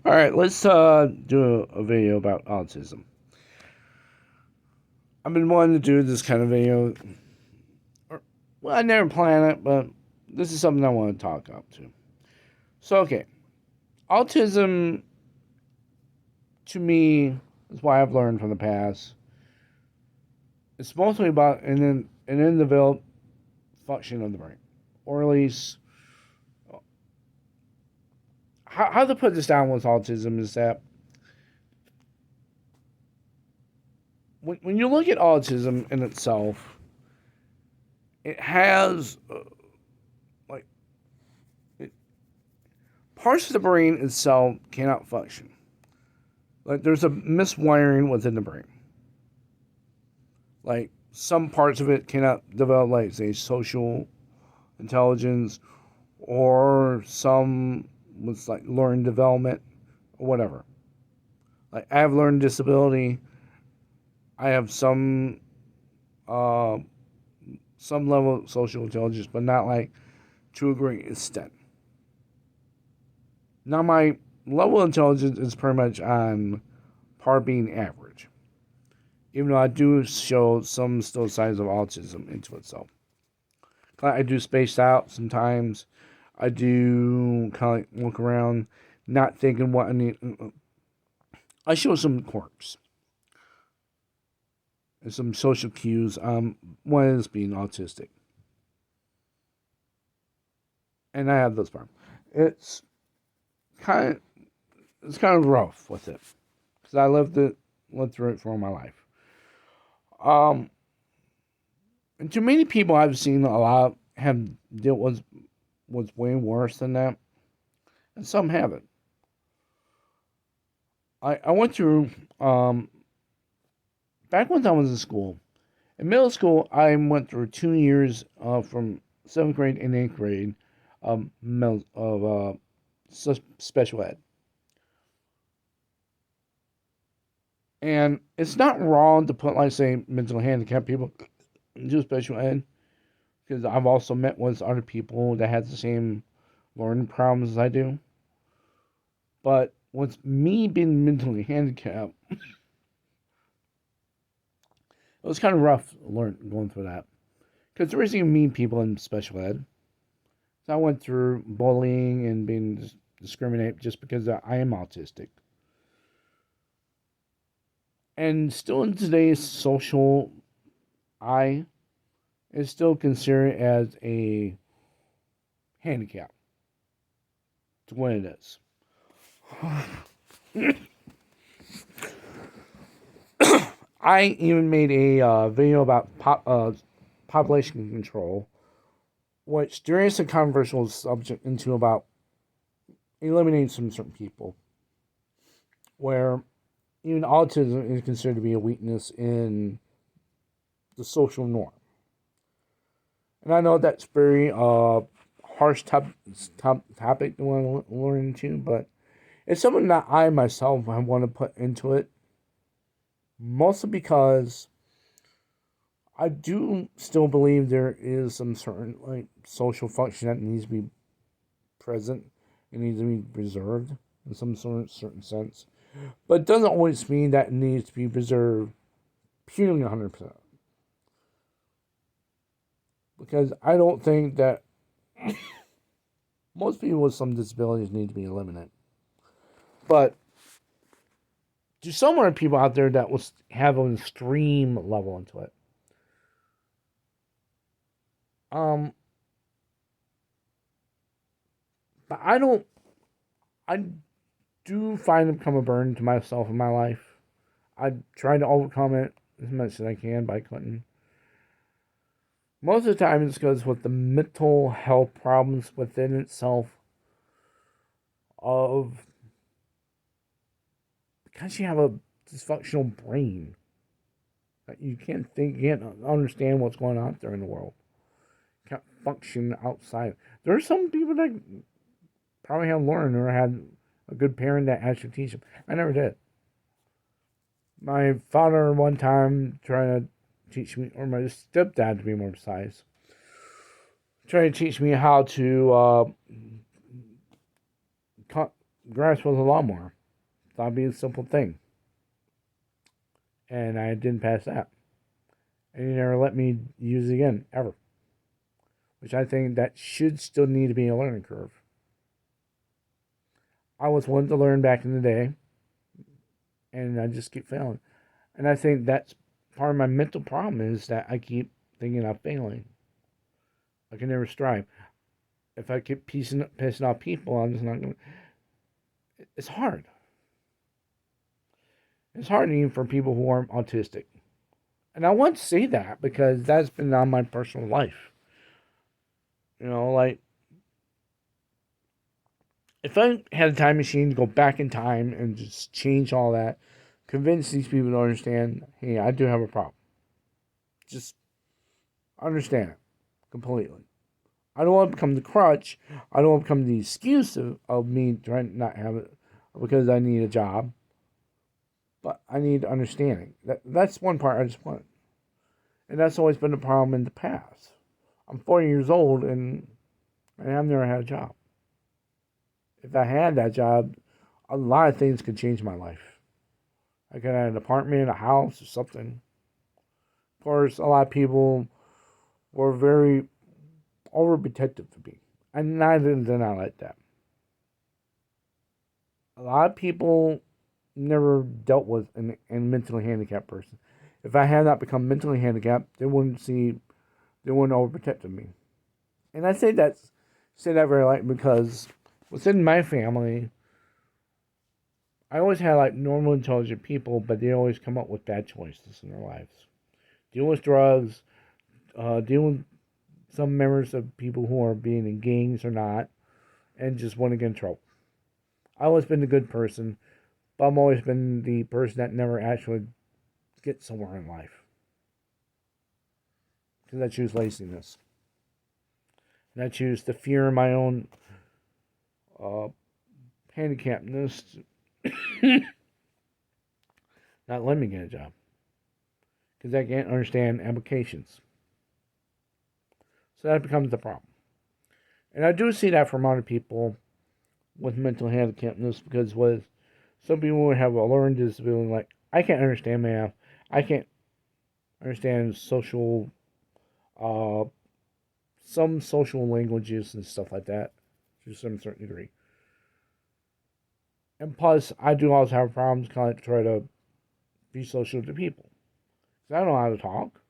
All right, let's do a video about autism. I've been wanting to do this kind of video. Well, I never planned it, but this is something I want to talk up to. So, okay, autism to me is what I've learned from the past. It's mostly about an undeveloped function of the brain, or at least how to put this down with autism is that when you look at autism in itself, it has like it, parts of the brain itself cannot function. Like there's a miswiring within the brain. Like some parts of it cannot develop, like say social intelligence, or some with like learning development or whatever. Like I have learning disability. I have uh, some level of social intelligence, but not like to a great extent. Now my level of intelligence is pretty much on par being average, even though I do show some still signs of autism into itself. I do spaced out sometimes. I do kind of like look around, not thinking what I need. I show some quirks and some social cues. One is being autistic, and I have those problems. It's kind of rough with it because I lived through it for my life. Um, and too many people I've seen a lot have dealt with was way worse than that, and some haven't. I went through back when I was in school. In middle school, I went through 2 years from seventh grade and eighth grade of special ed, and it's not wrong to put like say mental handicapped people into special ed because I've also met with other people that had the same learning problems as I do. But with me being mentally handicapped, it was kind of rough going through that. Because there isn't even mean people in special ed. So I went through bullying and being discriminated just because I am autistic. And still in today's social eye, it's still considered as a handicap. It's what it is. I even made a video about population control, which there is a controversial subject into about eliminating some certain people, where even autism is considered to be a weakness in the social norm. And I know that's very harsh topic to want to learn into, but it's something that I myself I want to put into it, mostly because I do still believe there is some certain like social function that needs to be present and needs to be preserved in some sort of certain sense. But it doesn't always mean that it needs to be preserved purely 100%. Because I don't think that most people with some disabilities need to be eliminated. But there's some other people out there that will have an extreme level into it. But I do find it become a burden to myself in my life. I try to overcome it as much as I can, but I couldn't. Most of the time, it's because with the mental health problems within itself, of because you have a dysfunctional brain, you can't think, you can't understand what's going on there in the world. You can't function outside. There are some people that probably have learned or had a good parent that actually teach them. I never did. My father one time trying to teach me, or my stepdad to be more precise, trying to teach me how to grass with a lawnmower. Thought it'd be a simple thing. And I didn't pass that. And he never let me use it again, ever. Which I think that should still need to be a learning curve. I was one to learn back in the day, and I just keep failing. And I think that's part of my mental problem is that I keep thinking I'm failing. I can never strive. If I keep pissing off people, I'm just not going to. It's hard. It's hard even for people who aren't autistic. And I want to say that because that's been on my personal life. Like, if I had a time machine to go back in time and just change all that, convince these people to understand, hey, I do have a problem. Just understand it completely. I don't want to become the crutch. I don't want to become the excuse of me trying to not have it because I need a job. But I need understanding. That's one part I just want. And that's always been the problem in the past. I'm 40 years old and I've never had a job. If I had that job, a lot of things could change my life. I could have an apartment, a house, or something. Of course, a lot of people were very overprotective to me. And neither did I like that. A lot of people never dealt with a mentally handicapped person. If I had not become mentally handicapped, they wouldn't overprotect me. And I say that very lightly because within my family, I always had like normal, intelligent people, but they always come up with bad choices in their lives. Deal with drugs, deal with some members of people who are being in gangs or not, and just want to get in trouble. I've always been the good person, but I've always been the person that never actually gets somewhere in life. Because I choose laziness. And I choose the fear of my own uh, handicapness not letting me get a job. Because I can't understand applications. So that becomes the problem. And I do see that from other people with mental handicapness because with some people have a learned disability, like I can't understand math, I can't understand uh, some social languages and stuff like that to some certain degree. And plus, I do also have problems kind of try to be social to people. Because I don't know how to talk.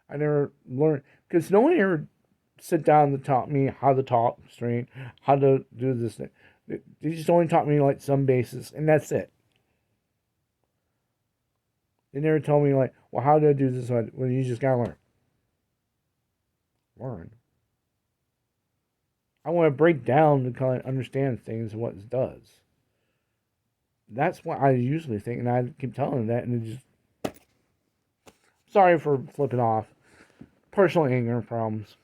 I never learned, because no one ever sit down and taught me how to talk straight, how to do this thing. They just only taught me like some basis, and that's it. They never told me like, well, how do I do this? Well, you just gotta learn. Learn. I want to break down to kind of understand things and what it does. That's what I usually think, and I keep telling them that, and it just sorry for flipping off. Personal anger problems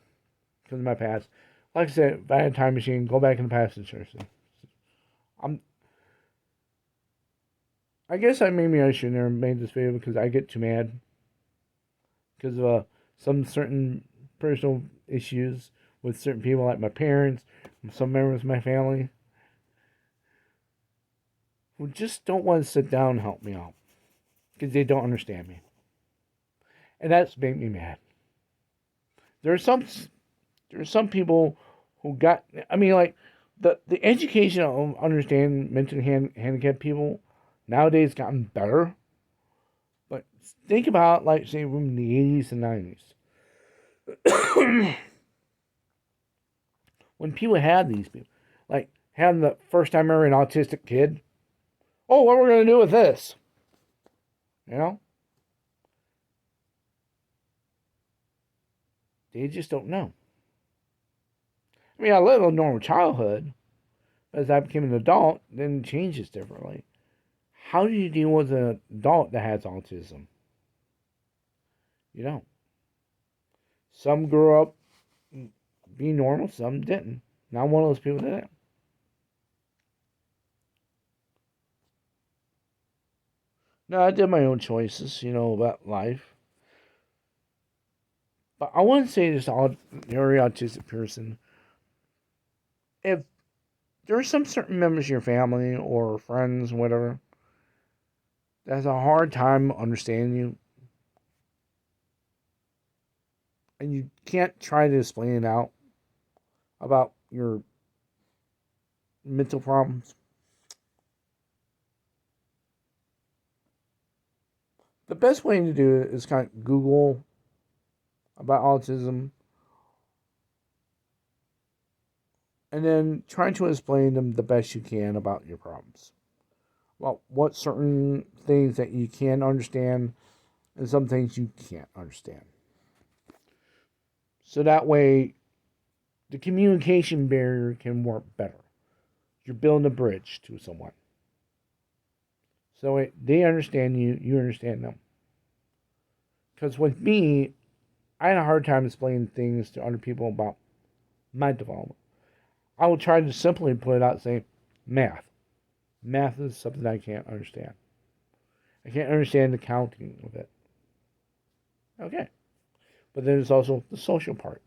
because of my past. Like I said, if I had a time machine, go back in the past and seriously. I guess maybe I should never made this video because I get too mad because of some certain personal issues with certain people, like my parents, some members of my family, who just don't want to sit down and help me out because they don't understand me, and that's made me mad. There are some people who got. I mean, like the education of understanding mentally handicapped people nowadays gotten better. But think about like say from the 80s and 90s. When people had these people, like having the first time ever an autistic kid. Oh, what we're gonna do with this? You know? They just don't know. I mean, I lived a normal childhood. As I became an adult, then it changes differently. How do you deal with an adult that has autism? You don't. Some grew up being normal, some didn't. Not one of those people did it. No, I did my own choices, about life. But I want to say this to every autistic person. If there are some certain members of your family or friends, whatever, that has a hard time understanding you, and you can't try to explain it out about your mental problems. The best way to do it is kind of Google about autism and then try to explain them the best you can about your problems. Well, what certain things that you can understand and some things you can't understand. So that way, the communication barrier can work better. You're building a bridge to someone. So they understand you, you understand them. Because with me, I had a hard time explaining things to other people about my development. I will try to simply put it out, say, math. Math is something I can't understand. I can't understand the counting of it. Okay. But then there's also the social part.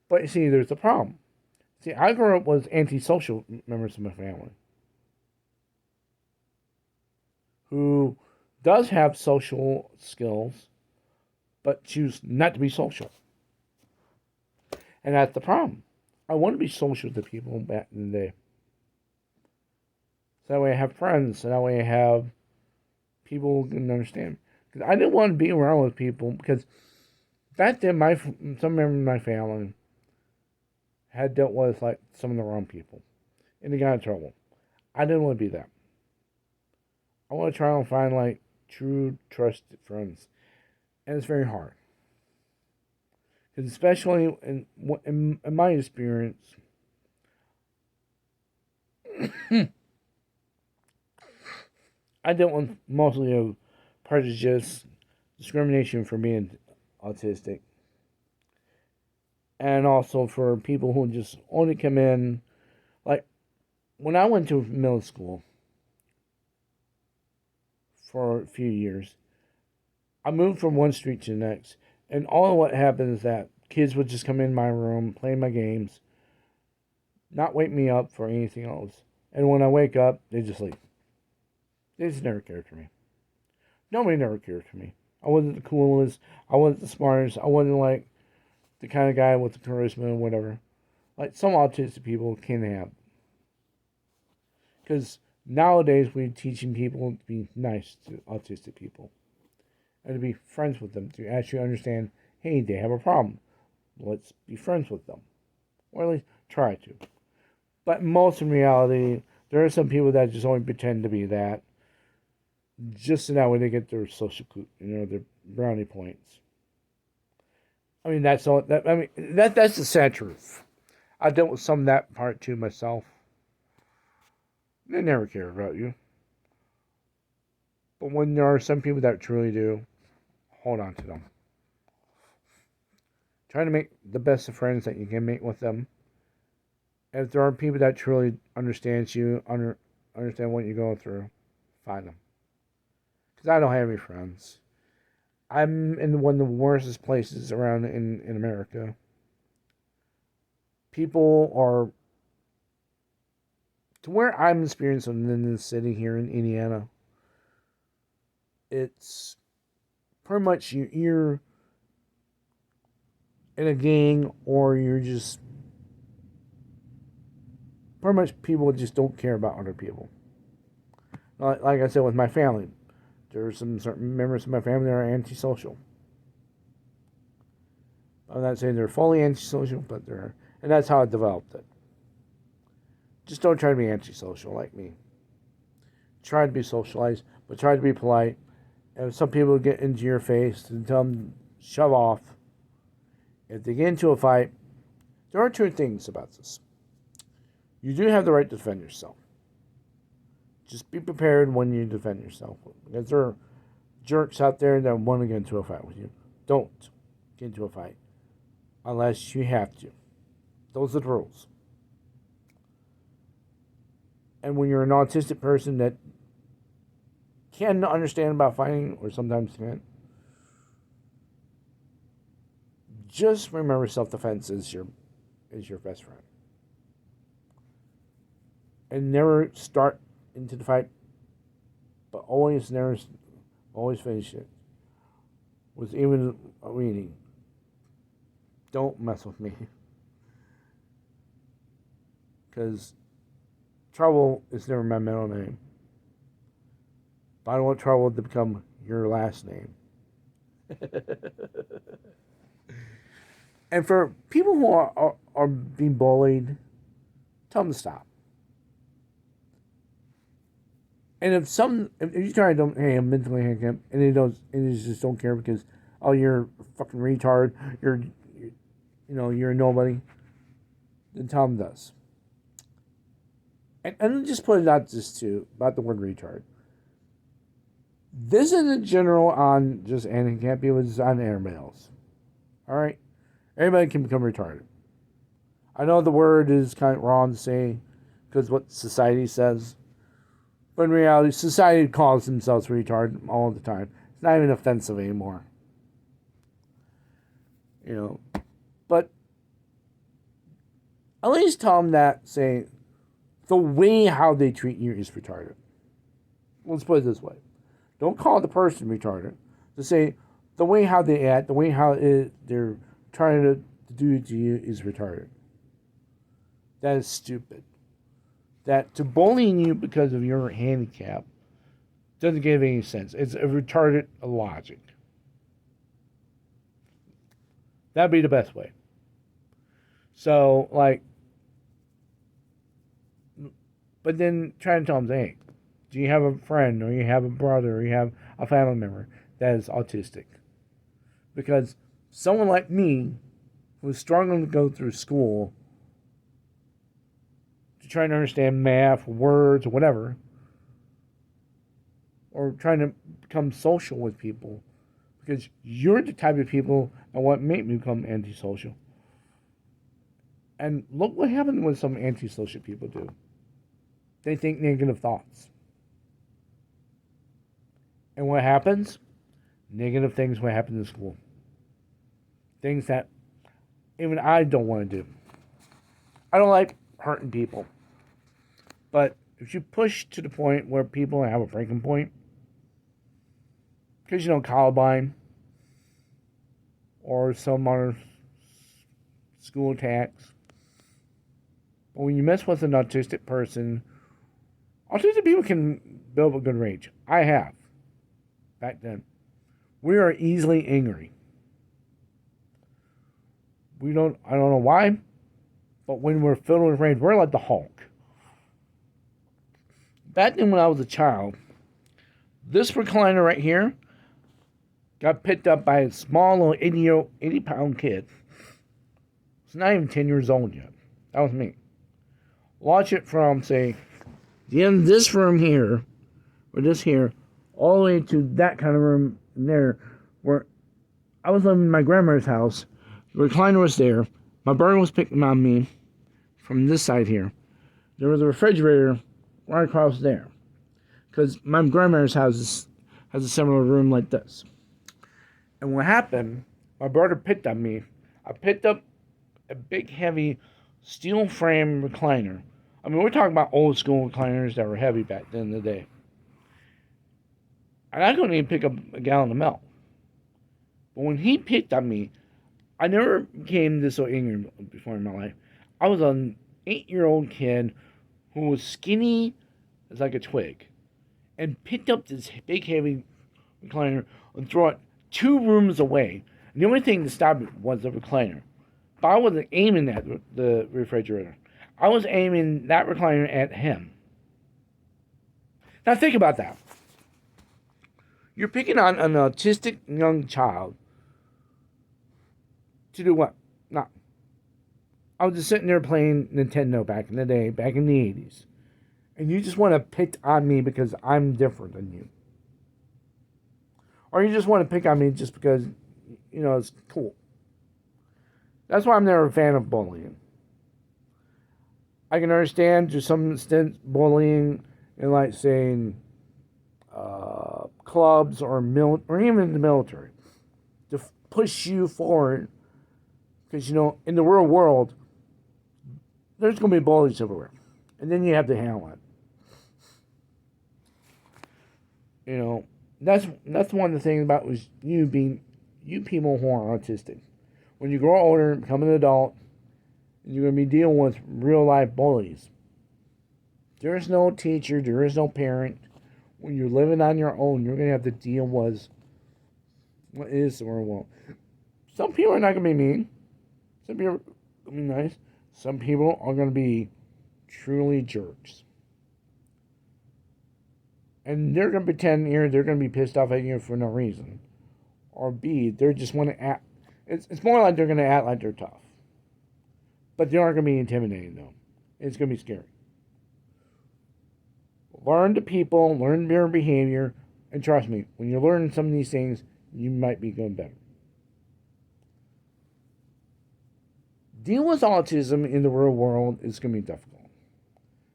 But you see, there's a problem. See, I grew up with antisocial members of my family who does have social skills, but choose not to be social. And that's the problem. I want to be social to people back in the day. So that way I have friends. So that way I have people who can understand. Because I didn't want to be around with people because back then some members of my family had dealt with like some of the wrong people. And they got in trouble. I didn't want to be that. I want to try and find like true trusted friends. And it's very hard. Because especially in my experience, I dealt with mostly of prejudice, discrimination for being autistic, and also for people who just only come in. Like when I went to middle school for a few years, I moved from one street to the next, and all of what happened is that kids would just come in my room, play my games, not wake me up for anything else. And when I wake up, they just leave. They just never cared for me. Nobody never cared for me. I wasn't the coolest. I wasn't the smartest. I wasn't like the kind of guy with the charisma and whatever. Like some autistic people can have. Because nowadays we're teaching people to be nice to autistic people. And to be friends with them. To actually understand, hey, they have a problem. Let's be friends with them. Or at least try to. But most in reality, there are some people that just only pretend to be that. Just so that way they get their social, their brownie points. I mean, that's all. That's the sad truth. I dealt with some of that part too myself. They never care about you. But when there are some people that truly do, hold on to them. Try to make the best of friends that you can make with them. And if there are people that truly understand you, understand what you're going through, find them. Because I don't have any friends. I'm in one of the worst places around in America. People are, to where I'm experiencing in this city here in Indiana, it's pretty much you're in a gang or you're just, pretty much people just don't care about other people. Like I said with my family, there are some certain members of my family that are antisocial. I'm not saying they're fully antisocial, but they're, and that's how I developed it. Just don't try to be antisocial like me. Try to be socialized, but try to be polite. And if some people get into your face and tell them shove off, if they get into a fight, there are two things about this. You do have the right to defend yourself. Just be prepared when you defend yourself. Because there are jerks out there that want to get into a fight with you. Don't get into a fight unless you have to. Those are the rules. And when you're an autistic person that can understand about fighting or sometimes can't, just remember self-defense is your best friend. and never start into the fight, but always finish it. Was even a reading. Don't mess with me. Because Trouble is never my middle name. But I don't want Trouble to become your last name. And for people who are being bullied, tell them to stop. And if you try to, hey, I'm mentally handicapped, and they just don't care because, oh, you're a fucking retard, you're a nobody, then tell them this. And just put it out just to about the word retard. This isn't general on just handicap people, it's on everybody else. All right, everybody can become retarded. I know the word is kind of wrong to say because what society says. But in reality, society calls themselves retard all the time. It's not even offensive anymore. But at least tell them that, say, the way how they treat you is retarded. Let's put it this way. Don't call the person retarded. Just say, the way how they act, the way how they're trying to do it to you is retarded. That is stupid. That to bullying you because of your handicap doesn't give any sense. It's a retarded logic. That'd be the best way. So, but then try to tell them, hey, do you have a friend or you have a brother or you have a family member that is autistic? Because someone like me who's struggling to go through school trying to understand math, words, or whatever, or trying to become social with people, because you're the type of people that want to make me become antisocial. And look what happens when some antisocial people do. They think negative thoughts. And what happens? Negative things will happen in school. Things that even I don't want to do. I don't like hurting people. But if you push to the point where people have a breaking point, because Columbine or some other school attacks, but when you mess with an autistic person, autistic people can build a good rage. I have back then. We are easily angry. I don't know why, but when we're filled with rage, we're like the Hulk. Back then when I was a child, this recliner right here got picked up by a small little 80-pound kid. It's not even 10 years old yet. That was me. Watch it from, say, the end of this room here, or this here, all the way to that kind of room there, where I was living in my grandmother's house. The recliner was there. My brother was picking on me from this side here. There was a refrigerator right across there. Because my grandmother's house has a similar room like this. And what happened, my brother picked on me. I picked up a big, heavy steel frame recliner. I mean, we're talking about old school recliners that were heavy back then in the day. And I couldn't even pick up a gallon of milk. But when he picked on me, I never became this so angry before in my life. I was an 8-year-old kid who was skinny as like a twig, and picked up this big heavy recliner and threw it 2 rooms away. And the only thing to stop it was the recliner. But I wasn't aiming at the refrigerator. I was aiming that recliner at him. Now think about that. You're picking on an autistic young child to do what? No. I was just sitting there playing Nintendo back in the day, back in the 80s. And you just want to pick on me because I'm different than you. Or you just want to pick on me just because, it's cool. That's why I'm never a fan of bullying. I can understand to some extent bullying in like saying clubs or even the military to push you forward. Because, in the real world, there's going to be bullies everywhere. and then you have to handle it. You know, that's one of the things about was you people who are autistic. When you grow older, become an adult, you're going to be dealing with real life bullies. There is no teacher, there is no parent. When you're living on your own, you're going to have to deal with what is or won't. Some people are not going to be mean. Some people are going to be nice. Some people are going to be truly jerks. And they're going to pretend here they're going to be pissed off at you for no reason. Or B, they just want to act. It's more like they're going to act like they're tough. But they aren't going to be intimidating, though. It's going to be scary. Learn the people, learn their behavior, and trust me, when you learn some of these things, you might be going better. Dealing with autism in the real world is going to be difficult.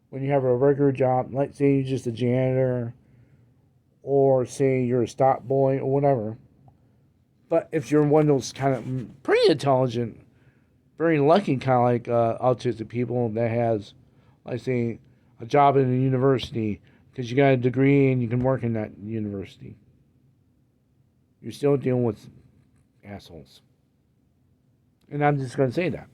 When you have a regular job, like say you're just a janitor, or say you're a stock boy, or whatever. But if you're one of those kind of pretty intelligent, very lucky kind of like autistic people that has, like say, a job in a university because you got a degree and you can work in that university, you're still dealing with assholes. And I'm just going to say that.